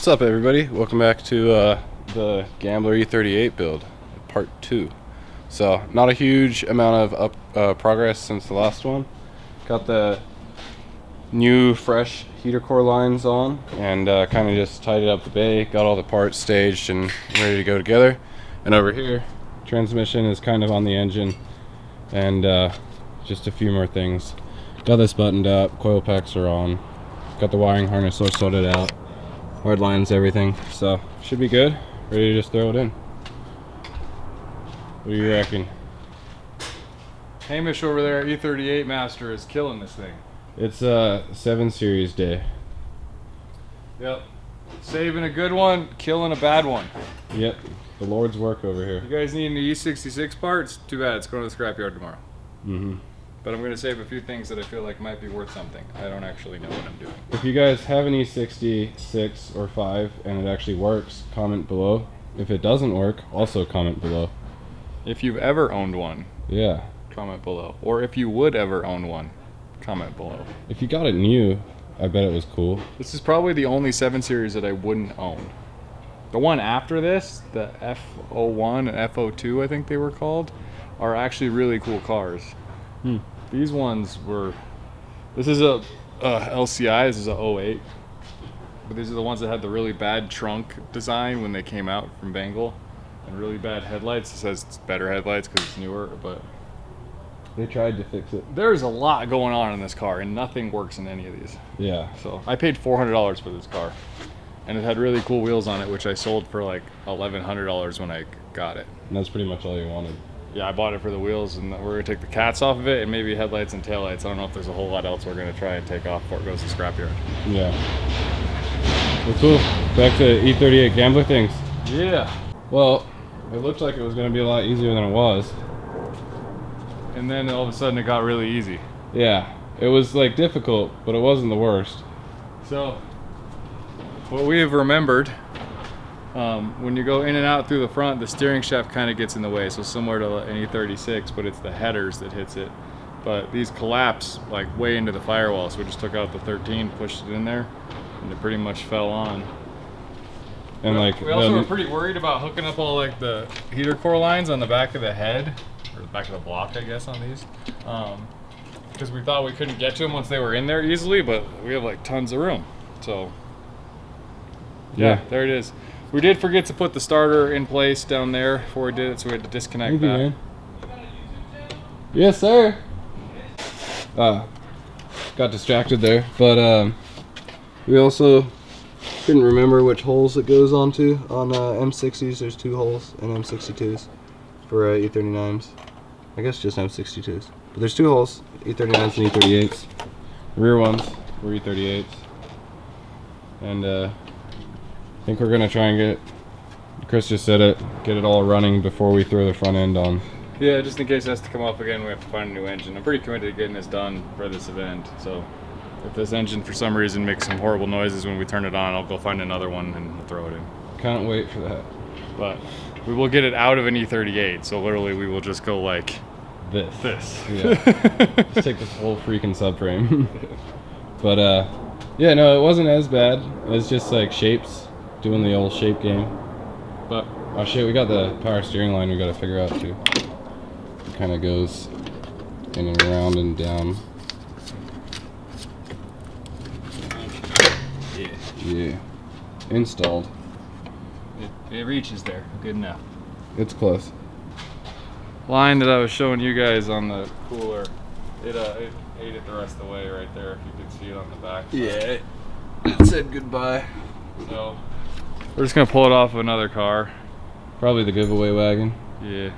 What's up, everybody? Welcome back to the Gambler E38 build, part 2. So, not a huge amount of progress since the last one. Got the new fresh heater core lines on and kind of just tidied up the bay, got all the parts staged and ready to go together. And over here, transmission is kind of on the engine and just a few more things. Got this buttoned up, coil packs are on, got the wiring harness all sorted out, hard lines, everything, so should be good. Ready to just throw it in. What do you reckon? Hamish over there, E38 Master, is killing this thing. It's 7 series day. Yep. Saving a good one, killing a bad one. Yep, the Lord's work over here. You guys need an E66 parts? Too bad, it's going to the scrapyard tomorrow. But I'm going to save a few things that I feel like might be worth something. I don't actually know what I'm doing. If you guys have an E66 or 5 and it actually works, comment below. If it doesn't work, also comment below. If you've ever owned one, yeah, comment below. Or if you would ever own one, comment below. If you got it new, I bet it was cool. This is probably the only 7 series that I wouldn't own. The one after this, the F01 and F02 I think they were called, are actually really cool cars. These ones were, this is a LCI, this is a 08, but these are the ones that had the really bad trunk design when they came out from Bengal, and really bad headlights. It says it's better headlights because it's newer, but they tried to fix it. There's a lot going on in this car and nothing works in any of these. Yeah. So I paid $400 for this car, and it had really cool wheels on it, which I sold for like $1,100 when I got it. And that's pretty much all you wanted. Yeah, I bought it for the wheels, and we're gonna take the cats off of it, and maybe headlights and taillights. I don't know if there's a whole lot else we're gonna try and take off before it goes to scrapyard. Yeah. Well, cool. Back to E38 Gambler things. Yeah. Well, it looked like it was gonna be a lot easier than it was. And then all of a sudden it got really easy. Yeah. It was like difficult, but it wasn't the worst. So, what we have remembered, when you go in and out through the front, the steering shaft kind of gets in the way, so similar to an E36, but it's the headers that hits it. But these collapse like way into the firewall, so we just took out the 13, pushed it in there, and it pretty much fell on. And like we also were pretty worried about hooking up all like the heater core lines on the back of the head, or the back of the block, I guess, on these, because we thought we couldn't get to them once they were in there easily, but we have like tons of room. So yeah, there it is. We did forget to put the starter in place down there before we did it, so we had to disconnect that. Man. Yes, sir. Got distracted there, but we also couldn't remember which holes it goes onto. On M60s, there's 2 holes, and M62s for E39s. I guess just M62s. But there's 2 holes, E39s and E38s. The rear ones were E38s. And I think we're gonna try and get, Chris just said it, get it all running before we throw the front end on. Yeah, just in case it has to come up again, we have to find a new engine. I'm pretty committed to getting this done for this event, so if this engine for some reason makes some horrible noises when we turn it on, I'll go find another one and we'll throw it in. Can't wait for that. But we will get it out of an E38, so literally we will just go like this. Yeah. Just take this whole freaking subframe. But yeah, no, it wasn't as bad. It was just like shapes. Doing the old shape game. But oh shit, we got the power steering line we gotta figure out too. It kinda goes in and around and down. Yeah. Installed. It reaches there, good enough. It's close. Line that I was showing you guys on the cooler, it ate it the rest of the way right there, if you could see it on the back side. Yeah, it said goodbye. So we're just gonna pull it off of another car. Probably the giveaway wagon. Yeah,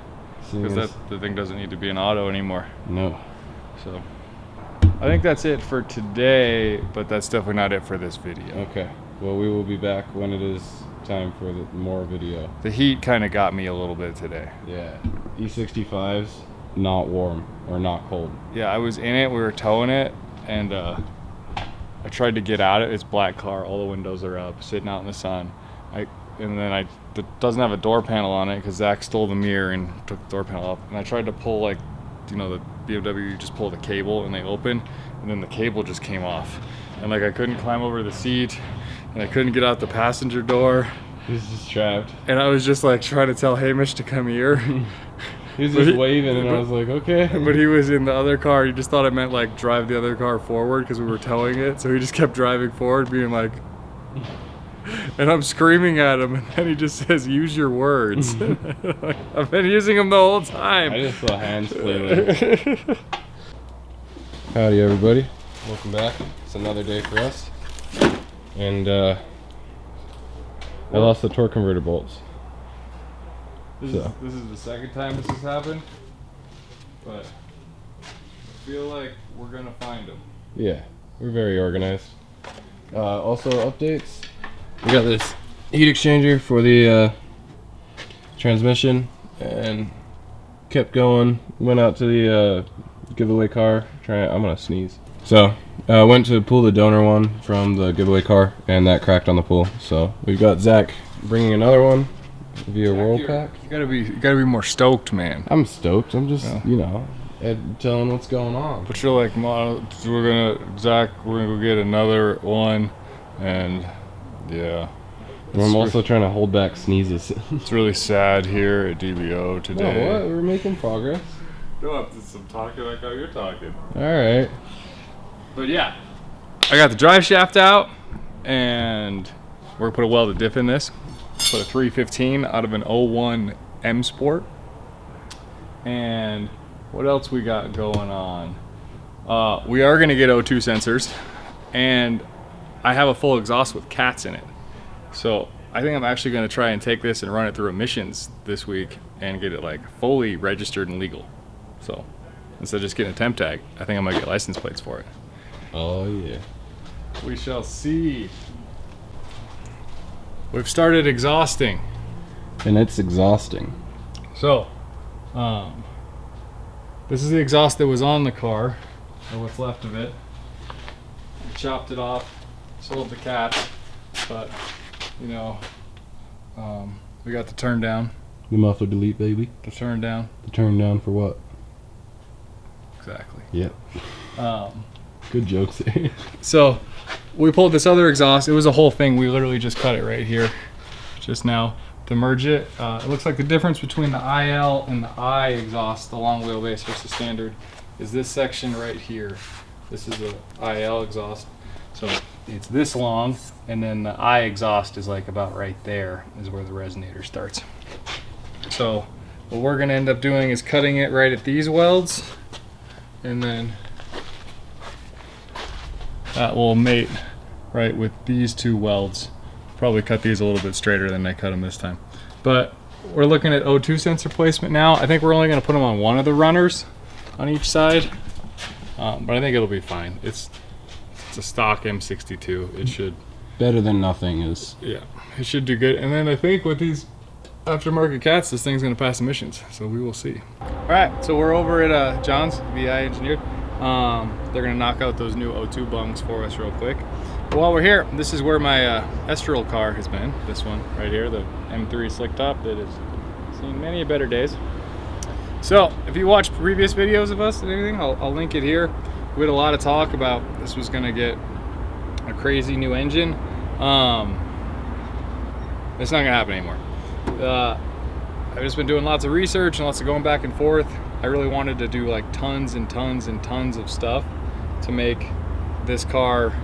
because the thing doesn't need to be an auto anymore. No. So I think that's it for today, but that's definitely not it for this video. Okay. Well, we will be back when it is time for more video. The heat kind of got me a little bit today. Yeah. E65's not warm or not cold. Yeah, I was in it. We were towing it, and I tried to get out of it. It's a black car. All the windows are up, sitting out in the sun. It doesn't have a door panel on it because Zach stole the mirror and took the door panel off. And I tried to pull, like, you know, the BMW, you just pull the cable and they open, and then the cable just came off. And like I couldn't climb over the seat. and I couldn't get out the passenger door. He's just trapped. And I was just like trying to tell Hamish to come here. He was just waving, and I was like, okay. But he was in the other car. He just thought I meant like drive the other car forward because we were towing it. So he just kept driving forward, being like, and I'm screaming at him, and then he just says, use your words. I've been using them the whole time. I just saw hands flailing. Howdy, everybody. Welcome back. It's another day for us. And I lost the torque converter bolts. This is the second time this has happened, but I feel like we're gonna find them. Yeah, we're very organized. Also, updates. We got this heat exchanger for the transmission, and kept going. Went out to the giveaway car. I'm gonna sneeze. So went to pull the donor one from the giveaway car, and that cracked on the pull. So we've got Zach bringing another one via World Pack. You gotta be more stoked, man. I'm stoked. I'm just telling what's going on. But you're like, we're gonna go get another one, and yeah. I'm also trying to hold back sneezes. It's really sad here at DBO today. No, what? We're making progress. You'll have to some talking like how you're talking. All right. But yeah, I got the drive shaft out, and we're gonna put a welded diff in this. Put a 315 out of an 01 M Sport. And what else we got going on? We are gonna get O2 sensors, and I have a full exhaust with cats in it. So I think I'm actually gonna try and take this and run it through emissions this week and get it like fully registered and legal. So instead of just getting a temp tag, I think I might get license plates for it. Oh yeah. We shall see. We've started exhausting. And it's exhausting. So, this is the exhaust that was on the car, or what's left of it. We chopped it off, sold the cat, but, you know, we got the turn down. The muffler delete, baby. The turn down. The turn down for what? Exactly. Yep. Good jokes there. So, we pulled this other exhaust. It was a whole thing. We literally just cut it right here just now to merge it. It looks like the difference between the IL and the I exhaust, the long wheelbase versus standard, is this section right here. This is the IL exhaust. So it's this long, and then the I exhaust is like about right there is where the resonator starts. So what we're gonna end up doing is cutting it right at these welds, and then that will mate right with these two welds. Probably cut these a little bit straighter than I cut them this time. But we're looking at O2 sensor placement now. I think we're only gonna put them on one of the runners on each side, but I think it'll be fine. It's a stock M62. It should. Better than nothing is. Yeah, it should do good. And then I think with these aftermarket cats, this thing's gonna pass emissions, so we will see. All right, so we're over at John's, VI Engineered. They're gonna knock out those new O2 bungs for us real quick. But while we're here, this is where my Estoril car has been. This one right here, the M3 slick top that has seen many better days. So if you watch previous videos of us and anything, I'll link it here. We had a lot of talk about this was gonna get a crazy new engine. It's not gonna happen anymore. I've just been doing lots of research and lots of going back and forth. I really wanted to do like tons and tons and tons of stuff to make this car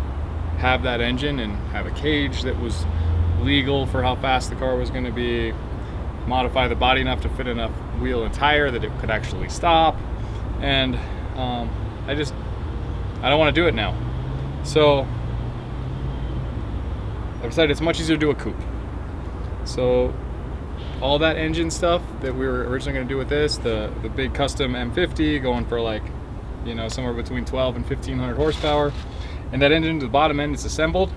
have that engine and have a cage that was legal for how fast the car was going to be, modify the body enough to fit enough wheel and tire that it could actually stop, and I don't want to do it now. So I decided it's much easier to do a coupe. So all that engine stuff that we were originally going to do with this, the big custom M50 going for like, you know, somewhere between 12 and 1500 horsepower, and that engine to the bottom end is assembled.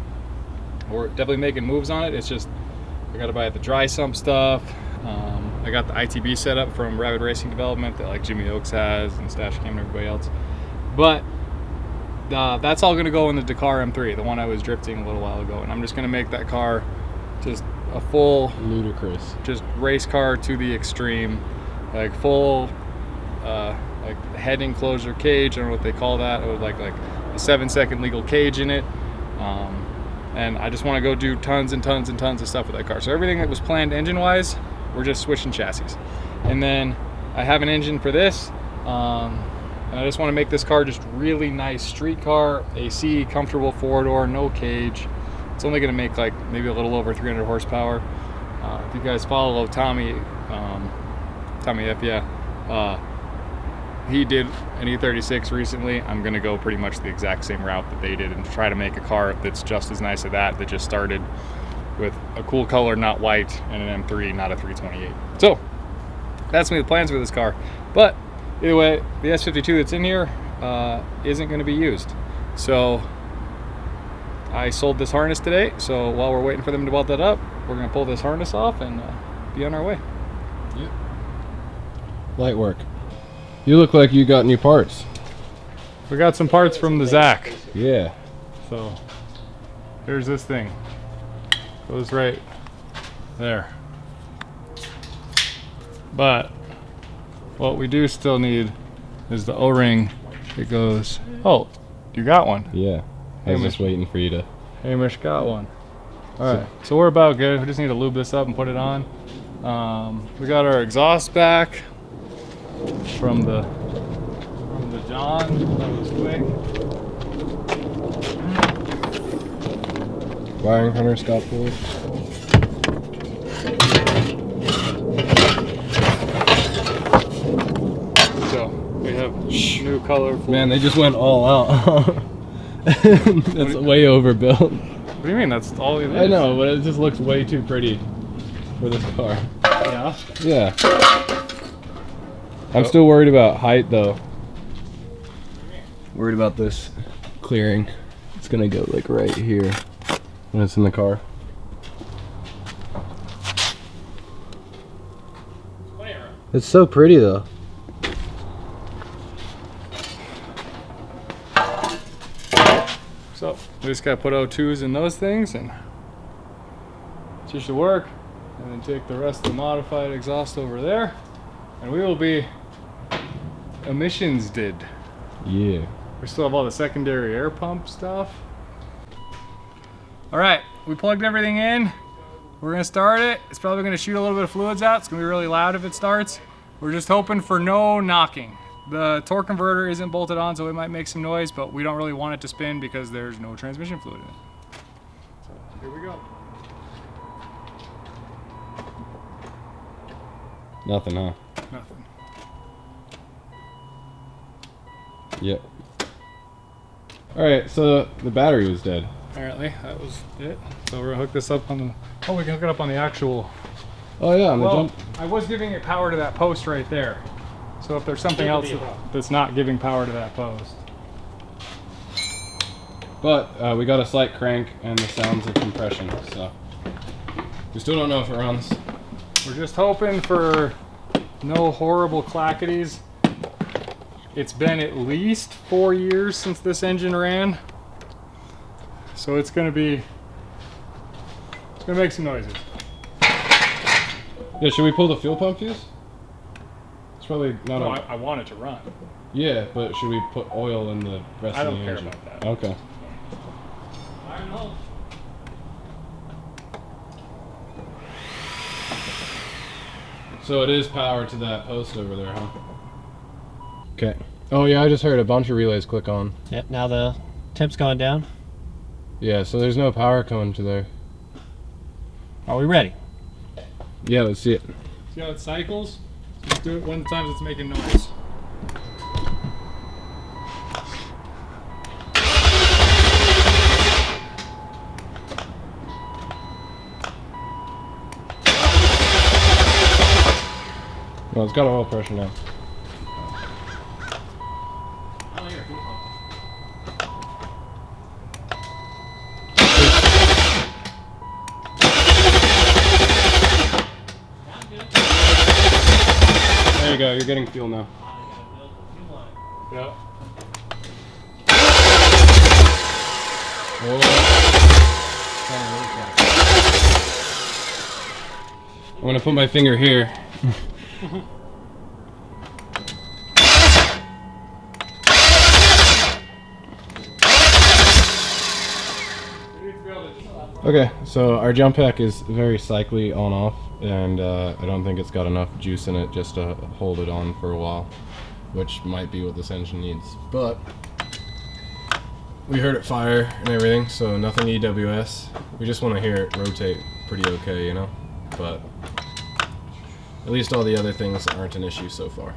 We're definitely making moves on it. It's just I got to buy the dry sump stuff. I got the ITB set up from Rapid Racing Development that like Jimmy Oaks has and Stash Cam and everybody else, but that's all going to go in the Dakar M3, the one I was drifting a little while ago, and I'm just going to make that car just a full Ludicrous. Just race car to the extreme, like full like head enclosure cage. I don't know what they call that. It was like a 7-second legal cage in it. and I just want to go do tons and tons and tons of stuff with that car. So everything that was planned engine-wise, we're just switching chassis. And then I have an engine for this, and I just want to make this car just really nice street car, AC, comfortable four-door, no cage. It's only going to make like maybe a little over 300 horsepower. If you guys follow Tommy F, yeah, he did an E36 recently. I'm going to go pretty much the exact same route that they did and try to make a car that's just as nice as that just started with a cool color, not white, and an M3, not a 328. So that's me the plans for this car. But either way, the S52 that's in here isn't going to be used. So I sold this harness today. So while we're waiting for them to weld that up, we're going to pull this harness off and be on our way. Yep. Light work. You look like you got new parts. We got some parts from the Zach. Yeah. So here's this thing. Goes right there. But what we do still need is the O-ring. It goes, oh, you got one. Yeah. I was just waiting for you to. Hamish got one. All right, so we're about good. We just need to lube this up and put it on. We got our exhaust back from the John. That was quick. Wiring harness got pulled. So we have new colorful. Man, they just went all out. That's way overbuilt. What do you mean? That's all it is. I know, but it just looks way too pretty for this car. Yeah. Yeah. I'm still worried about height though. Worried about this clearing. It's gonna go like right here when it's in the car. It's so pretty though. So we just gotta put O2s in those things and it should work. And then take the rest of the modified exhaust over there. And we will be emissions did. Yeah. We still have all the secondary air pump stuff. All right, we plugged everything in. We're gonna start it. It's probably gonna shoot a little bit of fluids out. It's gonna be really loud if it starts. We're just hoping for no knocking. The torque converter isn't bolted on, so it might make some noise, but we don't really want it to spin because there's no transmission fluid in it. So here we go. Nothing, huh? Nothing. Yep. Alright, so the battery was dead. Apparently, that was it. So we're gonna hook this up on the, oh, we can hook it up on the actual. Oh yeah, on the Well, jump. I was giving it power to that post right there. So if there's something else that's not giving power to that post. But we got a slight crank and the sounds of compression, so we still don't know if it runs. We're just hoping for no horrible clackities. It's been at least 4 years since this engine ran. So it's gonna make some noises. Yeah, should we pull the fuel pump fuse? It's probably not. No, I want it to run. Yeah, but should we put oil in the rest I of the don't care engine? about that. Okay. I don't know. So it is power to that post over there, huh? Okay. Oh yeah, I just heard a bunch of relays click on. Yep, now the temp's gone down. Yeah, so there's no power coming to there. Are we ready? Yeah, let's see it. See how it cycles? Just do it one time it's making noise. Well, it's got oil pressure now. There you go, you're getting fuel now. Yep. I'm gonna put my finger here. Okay, so our jump pack is very cycly on off, and I don't think it's got enough juice in it just to hold it on for a while, which might be what this engine needs. But we heard it fire and everything, so nothing EWS. We just want to hear it rotate pretty okay, you know? But at least all the other things aren't an issue so far.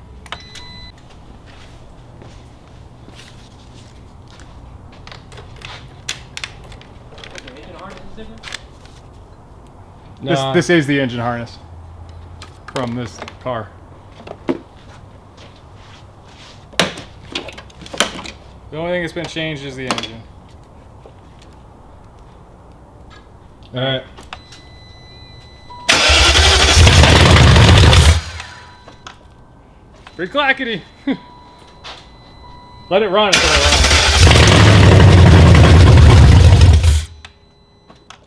Nah. This is the engine harness from this car. The only thing that's been changed is the engine. Alright. Pretty clackety. Let it run until it runs.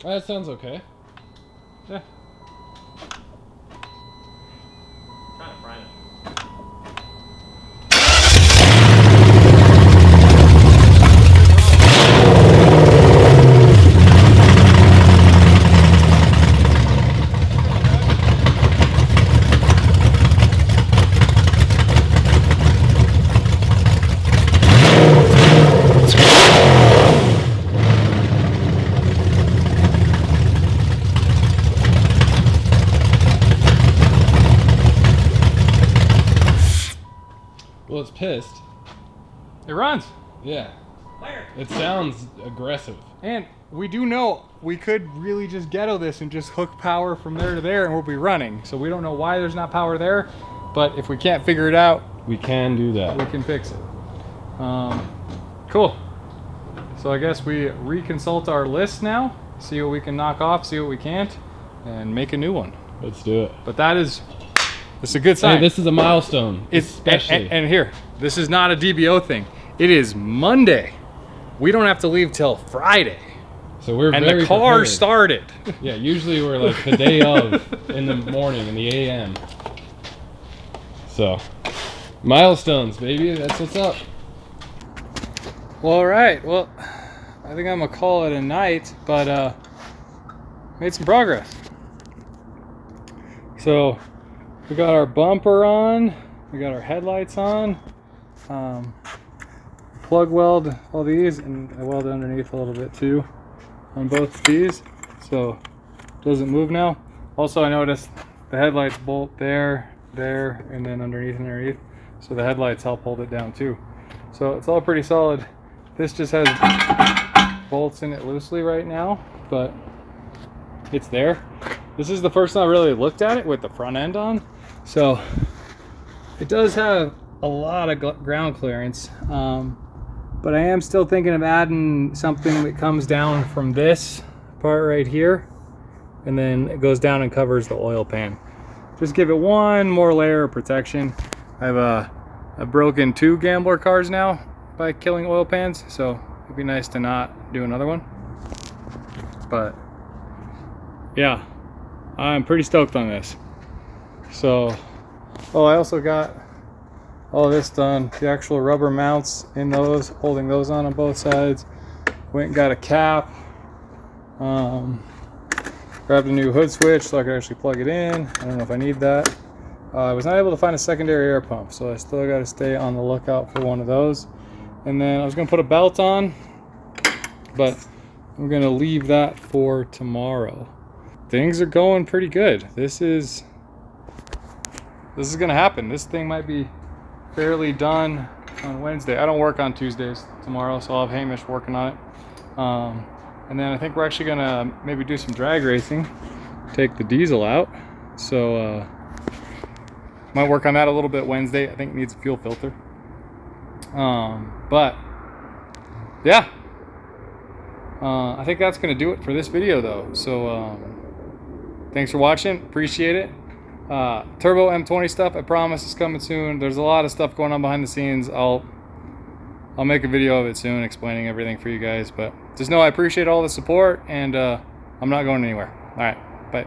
That sounds okay. Yeah. Trying to prime it. Well, it's pissed. It runs. Yeah. Fire! It sounds aggressive. And we do know we could really just ghetto this and just hook power from there to there and we'll be running. So we don't know why there's not power there, but if we can't figure it out, We can do that. we can fix it. Cool. So I guess we reconsult our list now, see what we can knock off, see what we can't, and make a new one. Let's do it. But it's a good sign. Hey, this is a milestone. It's especially. and here, this is not a DBO thing. It is Monday. We don't have to leave till Friday. So we're And very the car prepared. started. Yeah, usually we're like the day of in the morning, in the AM. So, milestones, baby. That's what's up. Well, all right. Well, I think I'm gonna call it a night, but made some progress. So we got our bumper on, we got our headlights on, plug weld all these, and I weld underneath a little bit too on both of these, so it doesn't move now. Also, I noticed the headlights bolt there, and then underneath, so the headlights help hold it down too. So it's all pretty solid. This just has bolts in it loosely right now, but it's there. This is the first time I really looked at it with the front end on. So it does have a lot of ground clearance, but I am still thinking of adding something that comes down from this part right here, and then it goes down and covers the oil pan. Just give it one more layer of protection. I've broken 2 Gambler cars now by killing oil pans, so it'd be nice to not do another one. But yeah, I'm pretty stoked on this. So, oh, I also got all this done, the actual rubber mounts in those, holding those on both sides. Went and got a cap, grabbed a new hood switch so I could actually plug it in. I don't know if I need that. I was not able to find a secondary air pump, so I still got to stay on the lookout for one of those. And then I was going to put a belt on, but I'm going to leave that for tomorrow. Things are going pretty good. This is going to happen. This thing might be fairly done on Wednesday. I don't work on Tuesdays tomorrow, so I'll have Hamish working on it. And then I think we're actually going to maybe do some drag racing, take the diesel out. So might work on that a little bit Wednesday. I think it needs a fuel filter. But yeah, I think that's going to do it for this video though. So thanks for watching. Appreciate it. Turbo M20 stuff, I promise, is coming soon. There's a lot of stuff going on behind the scenes. I'll make a video of it soon explaining everything for you guys, but just know I appreciate all the support, and I'm not going anywhere. All right, bye.